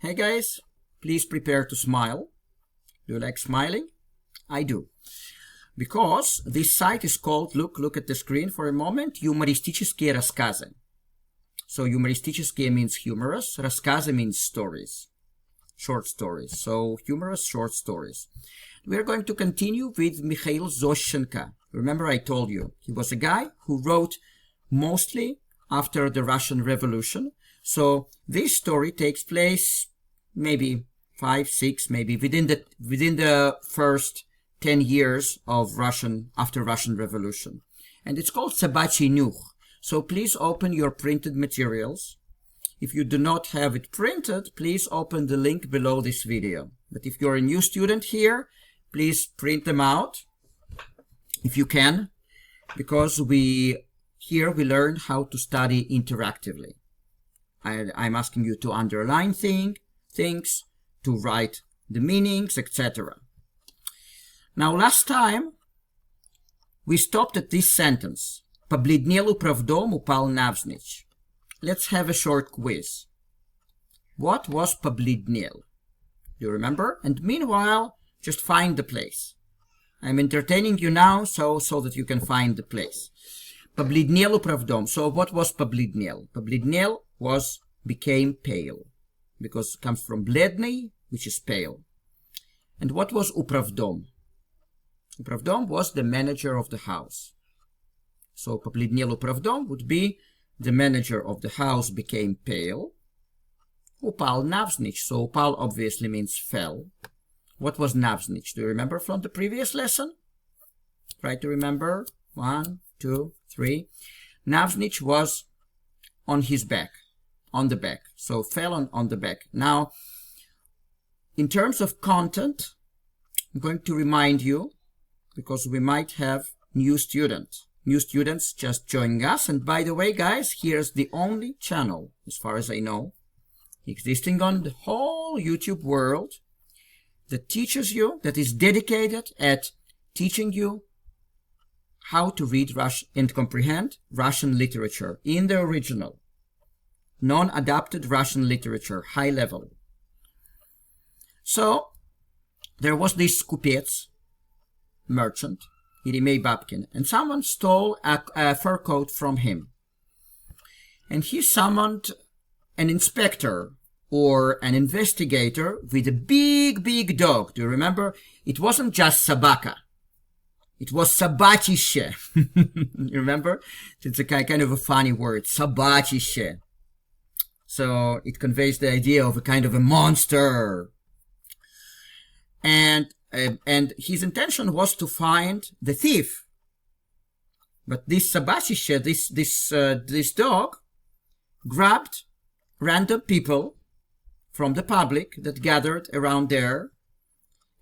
Hey guys, please prepare to smile. Do you like smiling? I do. Because this site is called, look at the screen for a moment, юмористические рассказы. So юмористические means humorous, рассказы means stories, short stories. So humorous short stories. We are going to continue with Mikhail Zощenko. Remember I told you, he was a guy who wrote mostly after the Russian Revolution. So this story takes place maybe 5, 6, maybe within the first 10 years of after Russian Revolution. And it's called Собачий. So please open your printed materials. If you do not have it printed, please open the link below this video. But if you're a new student here, please print them out if you can, because here we learn how to study interactively. I'm asking you to underline things, to write the meanings, etc. Now, last time we stopped at this sentence. Побледнел управдом, упал навзничь. Let's have a short quiz. What was побледнел? Do you remember? And meanwhile, just find the place. I'm entertaining you now so that you can find the place. Побледнел управдом. So what was побледнел? Побледнел became pale, because it comes from бледный, which is pale. And what was управдом? Управдом was the manager of the house. So побледнел управдом would be the manager of the house became pale. Упал навзничь. So упал obviously means fell. What was навзничь? Do you remember from the previous lesson? Try to remember. 1, 2, 3. Навзничь was on his back, on the back. So fell on the back. Now, in terms of content, I'm going to remind you, because we might have new students just joining us. And by the way, guys, here's the only channel, as far as I know, existing on the whole YouTube world that teaches you, that is dedicated at teaching you how to read Russian and comprehend Russian literature in the original, non-adapted Russian literature, high level. So there was this kupets, merchant, Irimei Babkin, and someone stole a fur coat from him. And he summoned an inspector or an investigator with a big dog. Do you remember? It wasn't just sabaka. It was собачище. You remember? It's a kind of a funny word, собачище. So it conveys the idea of a kind of a monster. And his intention was to find the thief. But this собачище, this dog, grabbed random people from the public that gathered around there.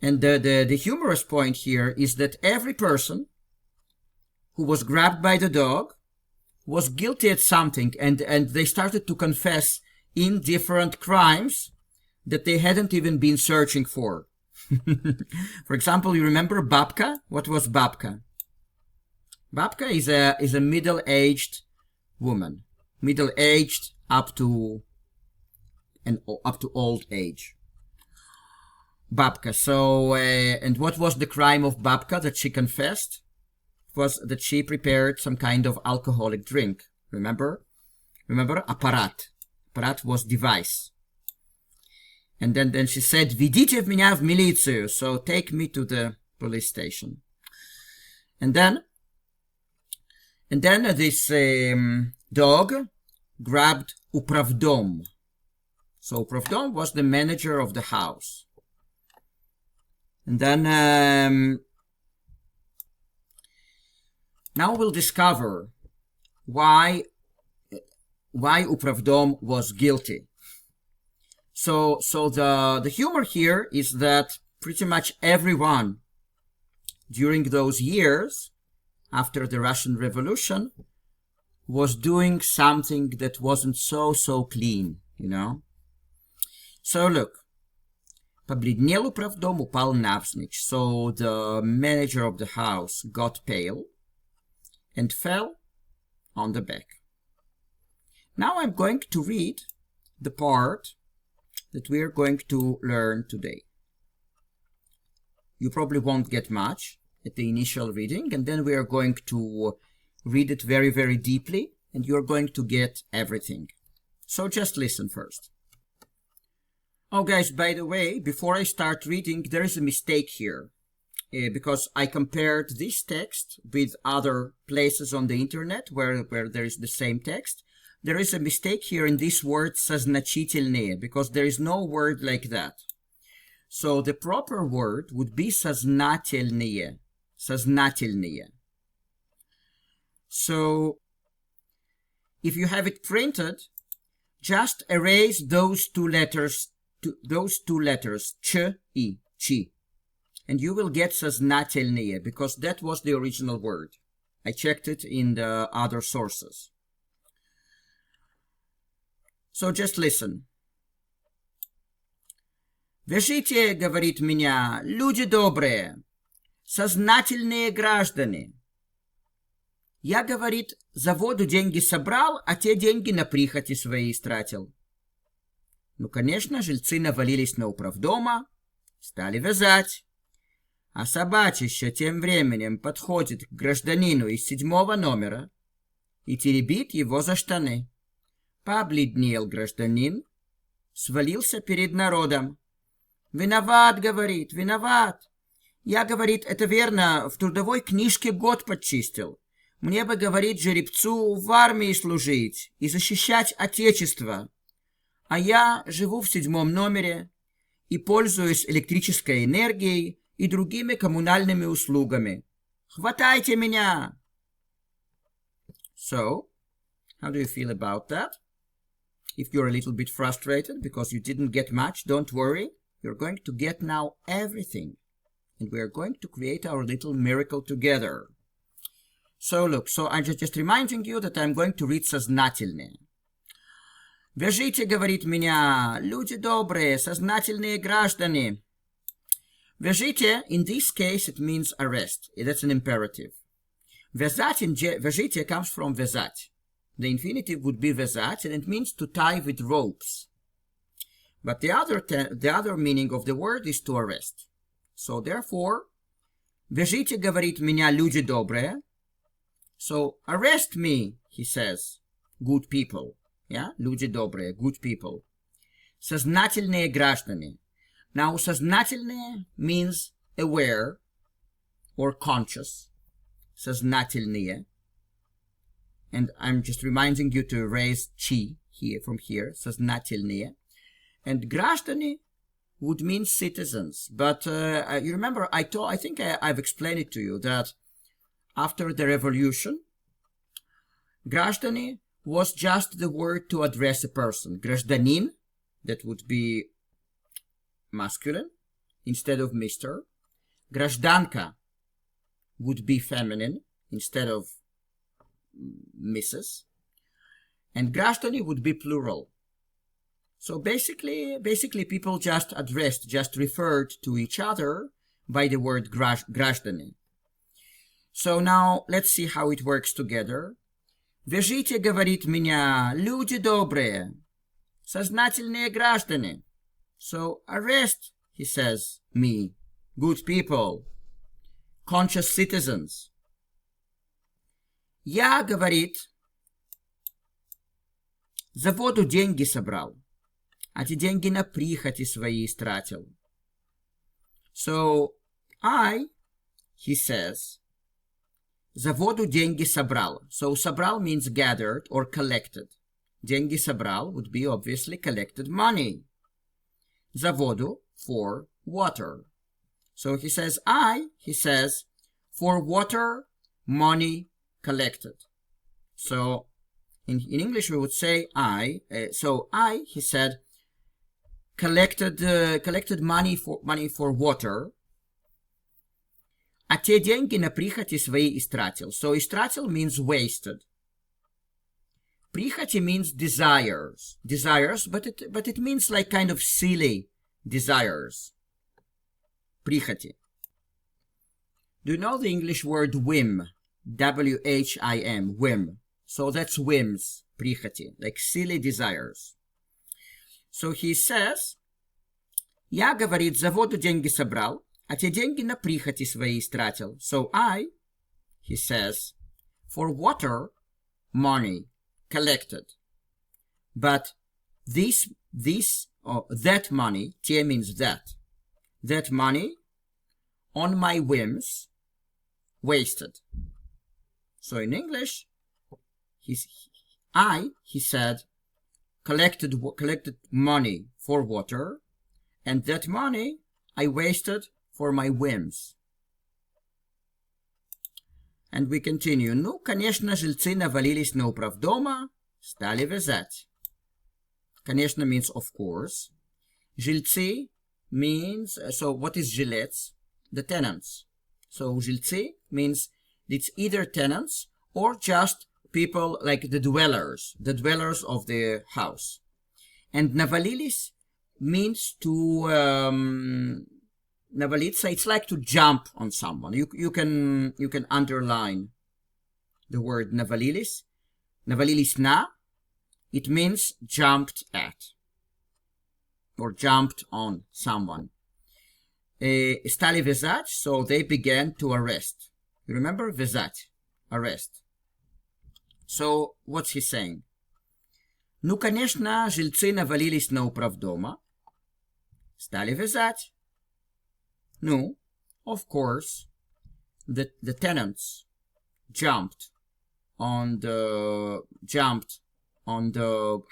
And the humorous point here is that every person who was grabbed by the dog was guilty at something, and they started to confess in different crimes that they hadn't even been searching for. For example, you remember Babka? What was Babka? Babka is a middle-aged woman, middle-aged up to old age. Babka. So, and what was the crime of Babka that she confessed? It was that she prepared some kind of alcoholic drink. Remember? Аппарат. Аппарат was device. And then she said, «Ведите меня в милицию», so take me to the police station. And then this dog grabbed upravdom. So upravdom was the manager of the house. And then now we'll discover why upravdom was guilty. So the humor here is that pretty much everyone during those years after the Russian Revolution was doing something that wasn't so clean, you know. So look, побледнел управдом, упал навзничь. So the manager of the house got pale and fell on the back. Now I'm going to read the part that we are going to learn today. You probably won't get much at the initial reading, and then we are going to read it very, very deeply, and you're going to get everything. So just listen first. Oh guys, by the way, before I start reading, there is a mistake here. Because I compared this text with other places on the internet where there is the same text. There is a mistake here in this word сознательные, because there is no word like that. So the proper word would be сознательные. Сознательные. So if you have it printed, just erase those two letters, ch, I, chi. And you will get сознательные, because that was the original word. I checked it in the other sources. So just listen. «Вяжите, — говорит меня, — люди добрые, сознательные граждане. Я, — говорит, — за воду деньги собрал, а те деньги на прихоти свои истратил». Ну, конечно, жильцы навалились на управдома, стали вязать. А собачище тем временем подходит к гражданину из 7-го номера и теребит его за штаны. Побледнел гражданин, свалился перед народом. «Виноват, — говорит, — виноват. Я, — говорит, — это верно, в трудовой книжке год подчистил. Мне бы, — говорит, — жеребцу в армии служить и защищать Отечество. А я живу в 7-м номере и пользуюсь электрической энергией и другими коммунальными услугами. Хватайте меня!» So, how do you feel about that? If you're a little bit frustrated because you didn't get much, don't worry. You're going to get now everything. And we are going to create our little miracle together. So look, so I'm just reminding you that I'm going to read сознательные. «Вяжите, — говорит меня, — люди добрые, сознательные граждане». Вяжите, in this case, it means arrest. That's an imperative. Вяжите comes from вязать. The infinitive would be вязать, and it means to tie with ropes. But the other meaning of the word is to arrest. So therefore, вяжите, — говорит меня, — люди добрые. So arrest me, he says, good people. Yeah, люди добрые, good people. Сознательные граждане. Now, сознательные means aware or conscious. Сознательные. And I'm just reminding you to erase chi here from here. Сознательные. And граждане would mean citizens. But you remember, I think I've explained it to you that after the revolution, граждане was just the word to address a person. Гражданин, that would be masculine instead of Mr. Гражданка would be feminine instead of Mrs. And граждане would be plural. So basically people just referred to each other by the word граждане. So now let's see how it works together. «Вяжите, — говорит меня, — люди добрые, сознательные граждане». So arrest, he says, me, good people, conscious citizens. Я, — говорит, — за воду деньги собрал, а те деньги на прихоти свои истратил. So I, he says, за воду деньги собрал. So собрал means gathered or collected. Деньги собрал would be obviously collected money. За воду, for water. So he says, for water, money collected. So in English we would say he said, collected money for water, а те деньги на прихоти свои истратил. So истратил means wasted. Прихоти means desires, but it means like kind of silly desires. Прихоти. Do you know the English word whim? W-H-I-M, whim. So that's whims, прихоти, like silly desires. So he says, Я, говорит, за воду деньги собрал, а те деньги на прихоти свои истратил. So I, he says, for water, money collected. But that money, те means that money on my whims wasted. So in English, he said, collected money for water, and that money I wasted for my whims. And we continue. Ну, конечно, жильцы навалились на управдома, стали вязать. Конечно means of course. Жильцы means, so what is жилец? The tenants. So жильцы means it's either tenants or just people like the dwellers of the house. And навалились means to навалиться, it's like to jump on someone. You can underline the word навалились. Навалились на, it means jumped at or jumped on someone. Стали вязать, so they began to arrest. You remember? Вязать, arrest. So what's he saying? Ну, конечно, жильцы навалились на управдома, стали вязать. Ну, of course, the tenants jumped on the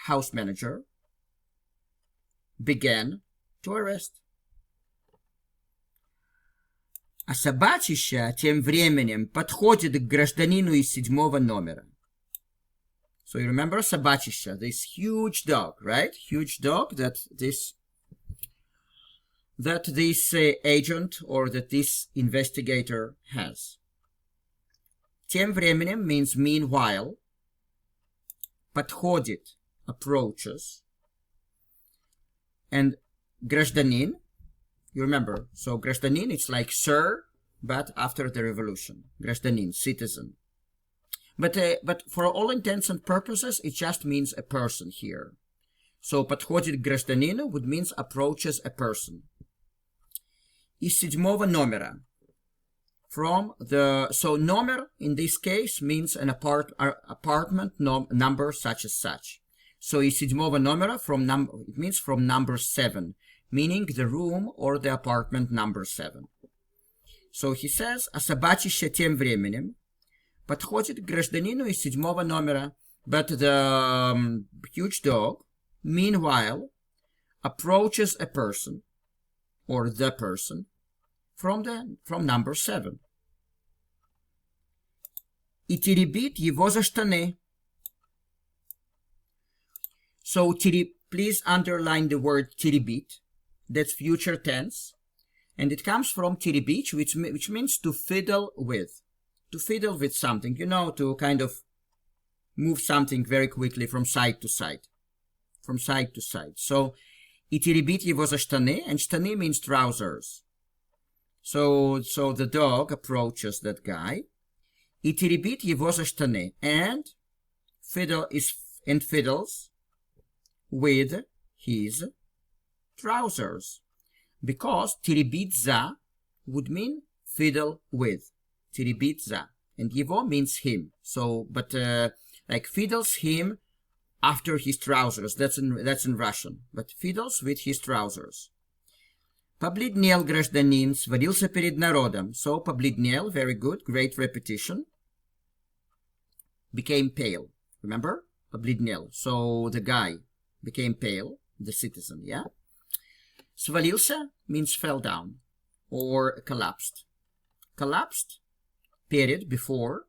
house manager, began to arrest. А собачища тем временем подходит к гражданину из 7-го номера. So you remember собачища, this huge dog, right? Huge dog that this agent or that this investigator has. Тем временем means meanwhile. Подходит, approaches. And гражданин, you remember, so гражданин, it's like sir, but after the revolution. Гражданин, citizen. But for all intents and purposes, it just means a person here. So подходит к гражданину would means approaches a person. Из 7-го номера. So номер in this case means an apartment number such as such. So из 7-го номера it means from number 7, meaning the room or the apartment number 7. So he says, а собачище тем временем подходит к гражданину из 7-го номера, but the huge dog, meanwhile, approaches a person, or the person, from number 7. И теребит его за штаны. So, please underline the word теребит. That's future tense. And it comes from теребить, which means to fiddle with. To fiddle with something, to kind of move something very quickly from side to side. From side to side. So, и теребит его за штаны, and штаны means trousers. So the dog approaches that guy. И теребит его за штаны, and fiddles with his trousers. Because теребит за would mean fiddle with. Теребит за. And его means him. So, but like fiddles him after his trousers. That's in Russian. But fiddles with his trousers. Побледнел гражданин, свалился перед народом. So, побледнел, very good, great repetition. Became pale. Remember? Побледнел. So, the guy became pale, the citizen, yeah? Свалился means fell down or collapsed. Collapsed, period, before.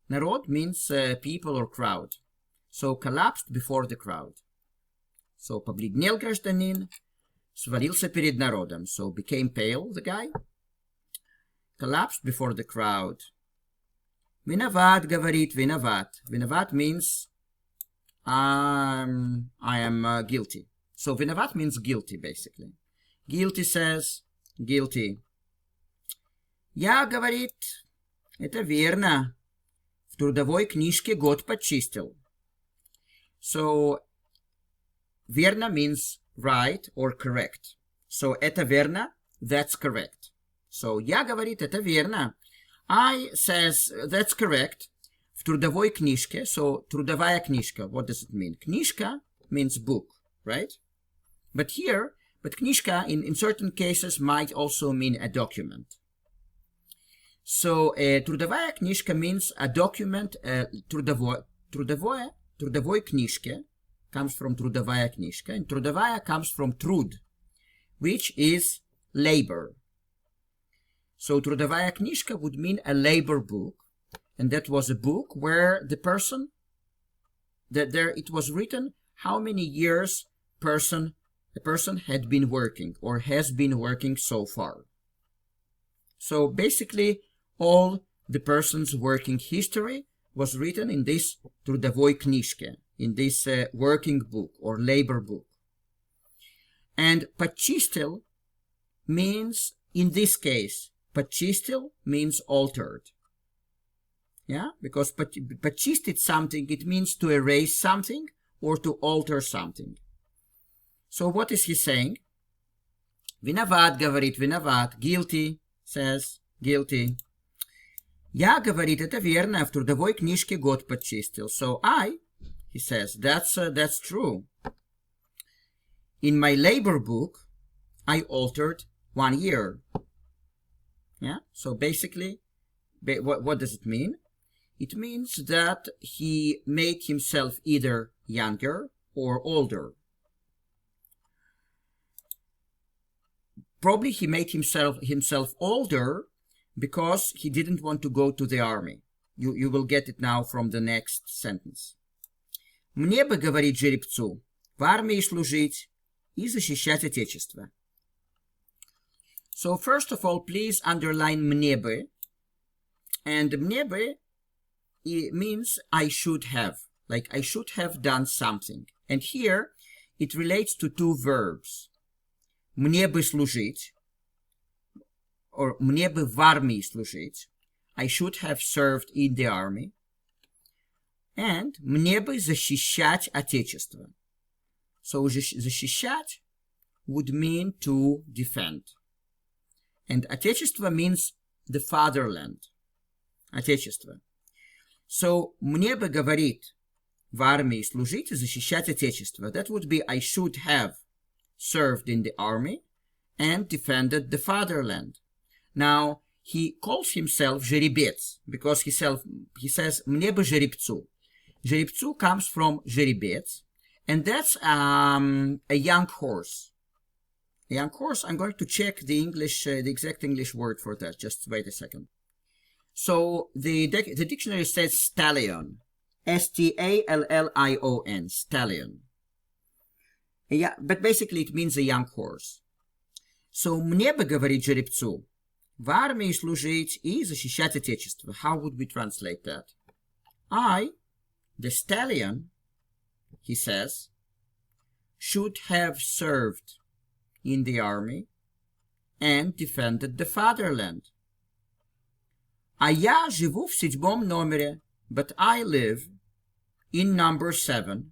Народ means people or crowd. So, collapsed before the crowd. So, побледнел гражданин, свалился перед народом. So, became pale, the guy. Collapsed before the crowd. Виноват, говорит, виноват. Виноват means I am guilty. So, виноват means guilty, basically. Guilty says, guilty. Я, говорит, это верно. В трудовой книжке год подчистил. So, верно means right or correct. So, это верно. That's correct. So, я говорит, это верно. I says, that's correct. В трудовой книжке. So, трудовая книжка. What does it mean? Книжка means book, right? But книжка in certain cases might also mean a document. So, трудовая книжка means a document, трудовой книжке comes from трудовая книжка, and трудовая comes from труд, which is labor. So, трудовая книжка would mean a labor book, and that was a book where the person, it was written how many years a person had been working or has been working so far. So, basically, all the person's working history was written in this трудовой книжке, in this working book or labor book. And почистил means, in this case, почистил means altered. Yeah, because почистить something, it means to erase something or to alter something. So what is he saying? Виноват, говорит, виноват. Guilty, says, guilty. Я, говорит, это верно, в трудовой книжке год почистил. So he says, that's true. In my labor book, I altered 1 year. Yeah, so basically, what does it mean? It means that he made himself either younger or older. Probably he made himself older because he didn't want to go to the army. You will get it now from the next sentence. Мне бы, говорит жеребцу, в армии служить и защищать Отечество. So first of all, please underline мне бы. And мне бы it means I should have. Like I should have done something. And here it relates to two verbs. Мне бы служить, or мне бы в армии служить. I should have served in the army. And мне бы защищать Отечество. So защищать would mean to defend. And Отечество means the fatherland. Отечество. So мне бы, говорит, в армии служить и защищать Отечество. That would be I should have served in the army and defended the fatherland. Now, he calls himself жеребец because he says мне бы жеребцу. Жеребцу comes from жеребец, and that's a young horse. A young horse, I'm going to check the exact English word for that. Just wait a second. So the dictionary says stallion. S-T-A-L-L-I-O-N. Stallion. Yeah, but basically it means a young horse. So мне бы, говорит жеребцу, в армии служить и защищать Отечество. How would we translate that? I, the stallion, he says, should have served in the army and defended the fatherland. А я живу в 7 номере, but I live in number 7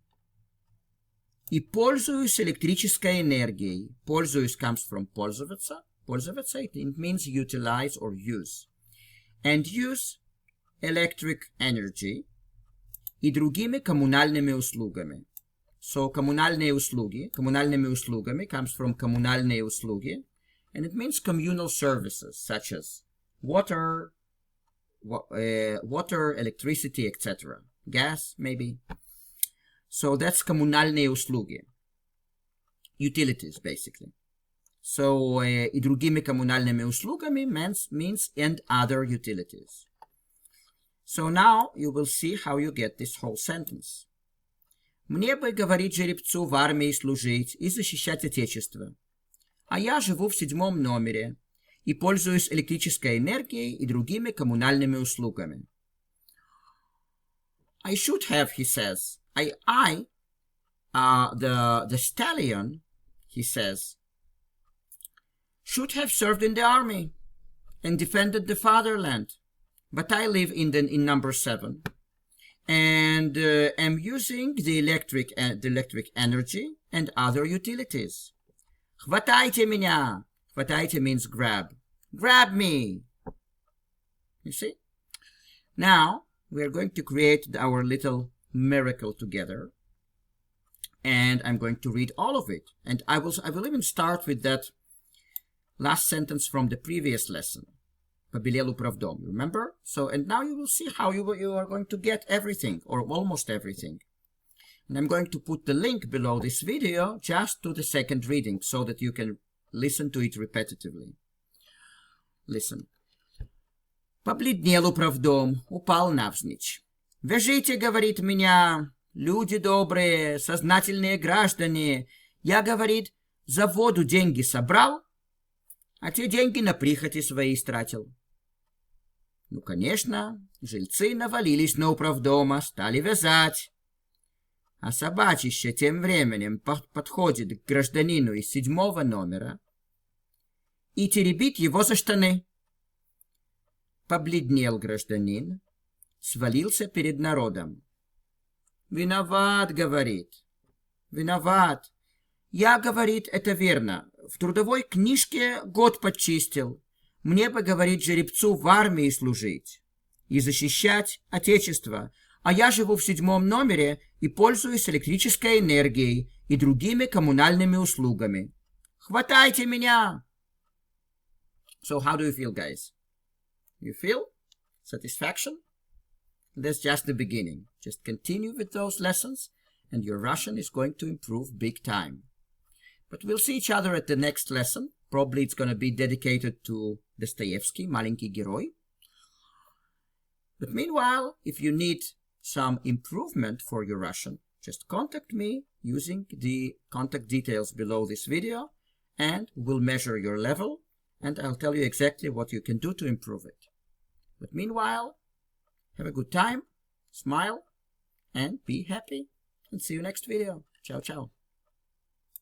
и пользуюсь электрической энергией. Пользуюсь comes from пользоваться. Пользоваться, it means utilize or use. And use electric energy и другими коммунальными услугами. So, коммунальными услугами comes from коммунальные услуги, and it means communal services such as water, electricity, etc. Gas, maybe. So, that's коммунальные услуги. Utilities, basically. So, и другими коммунальными услугами means and other utilities. So now you will see how you get this whole sentence. Мне бы, говорит жеребцу, в армии служить и защищать Отечество. А я живу в 7 номере и пользуюсь электрической энергией и другими коммунальными услугами. I should have, he says. The stallion, he says, should have served in the army and defended the fatherland. But I live in number 7 and am using the electric energy and other utilities. Хватайте меня. Хватайте means grab. Grab me. You see? Now, we are going to create our little miracle together. And I'm going to read all of it. And I will even start with that last sentence from the previous lesson. Побелел управдом. Remember? So, and now you will see how you are going to get everything, or almost everything. And I'm going to put the link below this video just to the second reading so that you can listen to it repetitively. Listen. Побледнел управдом, упал навзничь. «Вяжите, — говорит, — меня, люди добрые, сознательные граждане. Я, — говорит, — за воду деньги собрал, а те деньги на прихоти свои истратил». Ну, конечно, жильцы навалились на управдома, стали вязать. А собачище тем временем подходит к гражданину из 7-го номера и теребит его за штаны. Побледнел гражданин, свалился перед народом. «Виноват, — говорит, — виноват. Я, — говорит, — это верно. В трудовой книжке год подчистил. Мне бы, — говорит, — жеребцу в армии служить и защищать Отечество. А я живу в 7-м номере и пользуюсь электрической энергией и другими коммунальными услугами. Хватайте меня!» So how do you feel, guys? You feel satisfaction? That's just the beginning. Just continue with those lessons and your Russian is going to improve big time. But we'll see each other at the next lesson. Probably it's going to be dedicated to Dostoevsky, Маленький герой. But meanwhile, if you need some improvement for your Russian, just contact me using the contact details below this video and we'll measure your level and I'll tell you exactly what you can do to improve it. But meanwhile, have a good time, smile, and be happy. And see you next video. Ciao, ciao.